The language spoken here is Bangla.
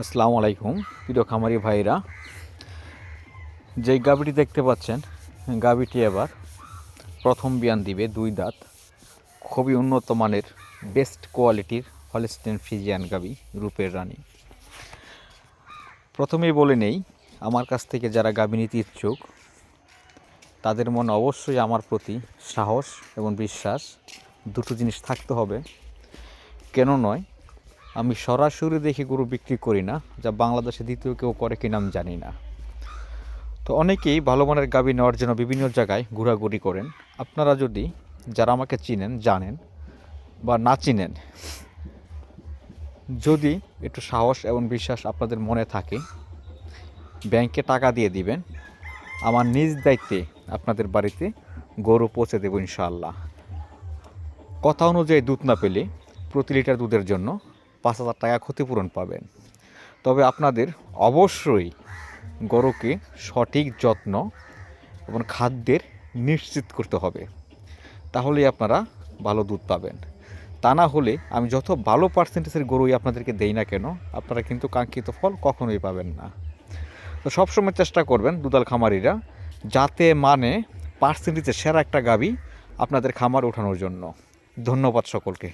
আসসালামু আলাইকুম প্রিয় খামারি ভাইরা, যেই গাভীটি দেখতে পাচ্ছেন গাভীটি এবার প্রথম বিয়ান দিবে। 2 দাঁত, খুবই উন্নত মানের বেস্ট কোয়ালিটির হলস্টেইন ফ্রিজিয়ান গাভী, রূপের রানী। প্রথমেই বলে নেই, আমার কাছ থেকে যারা গাভী নিতে ইচ্ছুক তাদের মনে অবশ্যই আমার প্রতি সাহস এবং বিশ্বাস, দুটো জিনিস থাকতে হবে। কেন নয়, আমি সরাসরি দেখে গরু বিক্রি করি না, যা বাংলাদেশে দ্বিতীয় কেউ করে কিনা আমি জানি না। তো অনেকেই ভালো মানের গাভী নেওয়ার জন্য বিভিন্ন জায়গায় ঘোরাঘুরি করেন। আপনারা যদি যারা আমাকে চিনেন, জানেন বা না চিনেন, যদি একটু সাহস এবং বিশ্বাস আপনাদের মনে থাকে, ব্যাংকে টাকা দিয়ে দিবেন, আমার নিজ দায়িত্বে আপনাদের বাড়িতে গরু পৌঁছে দেব ইনশাআল্লাহ। কথা অনুযায়ী দুধ না পেলে প্রতি লিটার দুধের জন্য 5,000 টাকা ক্ষতিপূরণ পাবেন। তবে আপনাদের অবশ্যই গরুকে সঠিক যত্ন এবং খাদ্যের নিশ্চিত করতে হবে, তাহলেই আপনারা ভালো দুধ পাবেন। তা না হলে আমি যত ভালো পার্সেন্টেজের গরুই আপনাদেরকে দেই না কেন, আপনারা কিন্তু কাঙ্ক্ষিত ফল কখনোই পাবেন না। তো সবসময় চেষ্টা করবেন দুধাল খামারিরা, যাতে মানে পার্সেন্টেজে সেরা একটা গাভী আপনাদের খামার ওঠানোর জন্য। ধন্যবাদ সকলকে।